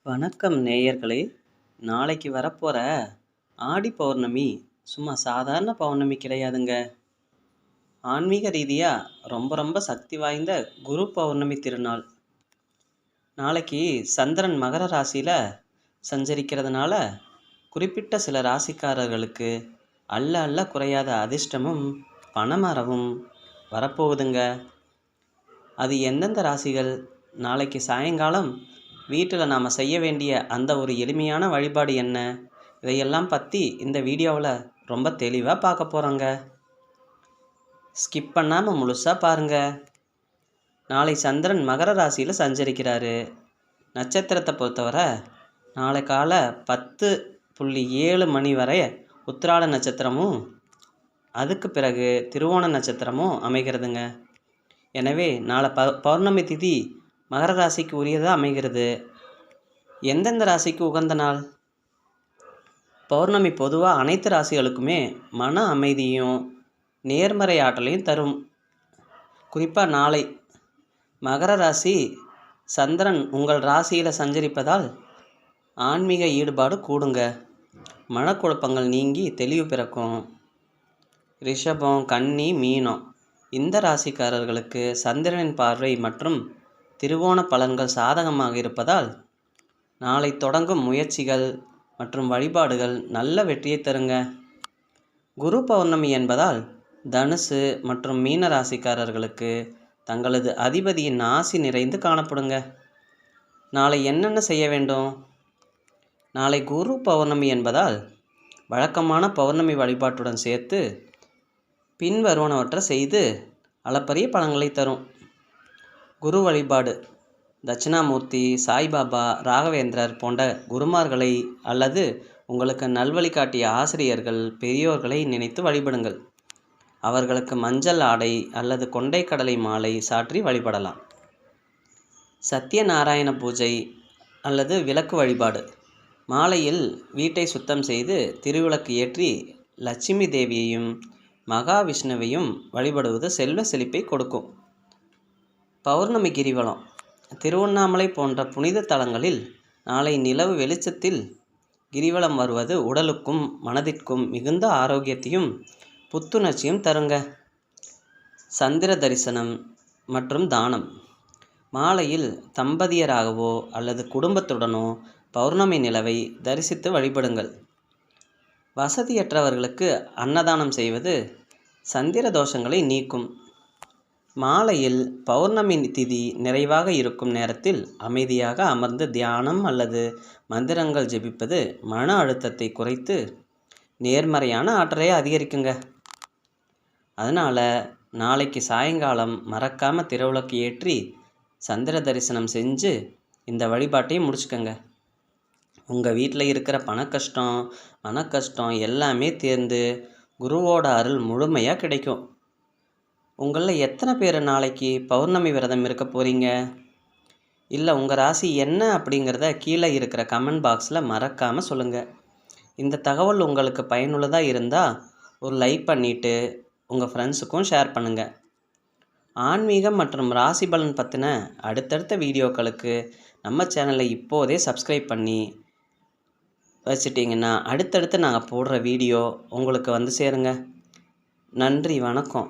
வணக்கம் நேயர்களே. நாளைக்கு வரப்போற ஆடி பௌர்ணமி சும்மா சாதாரண பௌர்ணமி கிடையாதுங்க. ஆன்மீக ரீதியா ரொம்ப ரொம்ப சக்தி வாய்ந்த குரு பௌர்ணமி திருநாள். நாளைக்கு சந்திரன் மகர ராசியில சஞ்சரிக்கிறதுனால குறிப்பிட்ட சில ராசிக்காரர்களுக்கு அல்ல அல்ல குறையாத அதிர்ஷ்டமும் பணமரவும் வரப்போகுதுங்க. அது எந்தெந்த ராசிகள், நாளைக்கு சாயங்காலம் வீட்டில் நாம் செய்ய வேண்டிய அந்த ஒரு எளிமையான வழிபாடு என்ன, இதையெல்லாம் பற்றி இந்த வீடியோவில் ரொம்ப தெளிவாக பார்க்க போகிறோங்க. ஸ்கிப் பண்ணாமல் முழுசாக பாருங்கள். நாளை சந்திரன் மகர ராசியில் சஞ்சரிக்கிறாரு. நட்சத்திரத்தை பொறுத்தவரை நாளை காலை 10:07 மணி வரை உத்திராட நட்சத்திரமும் அதுக்கு பிறகு திருவோண நட்சத்திரமும் அமைகிறதுங்க. எனவே நாளை பௌர்ணமி திதி மகர ராசிக்கு உரியதாக அமைகிறது. எந்தெந்த ராசிக்கு உகந்த நாள்? பௌர்ணமி பொதுவாக அனைத்து ராசிகளுக்குமே மன அமைதியும் நேர்மறை ஆற்றலையும் தரும். குறிப்பாக நாளை மகர ராசி சந்திரன் உங்கள் ராசியில் சஞ்சரிப்பதால் ஆன்மீக ஈடுபாடு கூடுங்க. மனக்குழப்பங்கள் நீங்கி தெளிவு பிறக்கும். ரிஷபம், கன்னி, மீனம் இந்த ராசிக்காரர்களுக்கு சந்திரனின் பார்வை மற்றும் திருவோண பலன்கள் சாதகமாக இருப்பதால் நாளை தொடங்கும் முயற்சிகள் மற்றும் வழிபாடுகள் நல்ல வெற்றியை தருங்க. குரு பௌர்ணமி என்பதால் தனுசு மற்றும் மீன ராசிக்காரர்களுக்கு தங்களது அதிபதியின் ஆசி நிறைந்து காணப்படுங்க. நாளை என்னென்ன செய்ய வேண்டும்? நாளை குரு பௌர்ணமி என்பதால் வழக்கமான பௌர்ணமி வழிபாட்டுடன் சேர்த்து பின்வருவனவற்றை செய்து அளப்பரிய பலன்களை தரும். குரு வழிபாடு: தட்சிணாமூர்த்தி, சாய்பாபா, ராகவேந்திரர் போன்ற குருமார்களை அல்லது உங்களுக்கு நல்வழி காட்டிய ஆசிரியர்கள், பெரியோர்களை நினைத்து வழிபடுங்கள். அவர்களுக்கு மஞ்சள் ஆடை அல்லது கொண்டை கடலை மாலை சாற்றி வழிபடலாம். சத்யநாராயண பூஜை அல்லது விளக்கு வழிபாடு: மாலையில் வீட்டை சுத்தம் செய்து திருவிளக்கு ஏற்றி லட்சுமி தேவியையும் மகாவிஷ்ணுவையும் வழிபடுவது செல்வ செழிப்பை கொடுக்கும். பௌர்ணமி கிரிவலம்: திருவண்ணாமலை போன்ற புனித தலங்களில் நாளை நிலவு வெளிச்சத்தில் கிரிவலம் வருவது உடலுக்கும் மனதிற்கும் மிகுந்த ஆரோக்கியத்தையும் புத்துணர்ச்சியும் தருங்க. சந்திர தரிசனம் மற்றும் தானம்: மாலையில் தம்பதியராகவோ அல்லது குடும்பத்துடனோ பௌர்ணமி நிலவை தரிசித்து வழிபடுங்கள். வசதியற்றவர்களுக்கு அன்னதானம் செய்வது சந்திர தோஷங்களை நீக்கும். மாலையில் பௌர்ணமி திதி நிறைவாக இருக்கும் நேரத்தில் அமைதியாக அமர்ந்து தியானம் அல்லது மந்திரங்கள் ஜெபிப்பது மன அழுத்தத்தை குறைத்து நேர்மறையான ஆற்றலை அதிகரிக்குங்க. அதனால் நாளைக்கு சாயங்காலம் மறக்காமல் திருவிளக்கு ஏற்றி சந்திர தரிசனம் செஞ்சு இந்த வழிபாட்டையும் முடிச்சுக்கோங்க. உங்கள் வீட்டில் இருக்கிற பணக்கஷ்டம், மனக்கஷ்டம் எல்லாமே தேர்ந்து குருவோட அருள் முழுமையாக கிடைக்கும். உங்களில் எத்தனை பேர் நாளைக்கு பௌர்ணமி விரதம் இருக்க போகிறீங்க? இல்லை உங்கள் ராசி என்ன அப்படிங்கிறத கீழே இருக்கிற கமெண்ட் பாக்ஸில் மறக்காமல் சொல்லுங்கள். இந்த தகவல் உங்களுக்கு பயனுள்ளதாக இருந்தால் ஒரு லைக் பண்ணிவிட்டு உங்கள் ஃப்ரெண்ட்ஸுக்கும் ஷேர் பண்ணுங்கள். ஆன்மீகம் மற்றும் ராசி பலன் பற்றின அடுத்தடுத்த வீடியோக்களுக்கு நம்ம சேனலை இப்போதே சப்ஸ்கிரைப் பண்ணி வச்சிட்டிங்கன்னா அடுத்தடுத்து நாங்கள் போடுற வீடியோ உங்களுக்கு வந்து சேருங்க. நன்றி, வணக்கம்.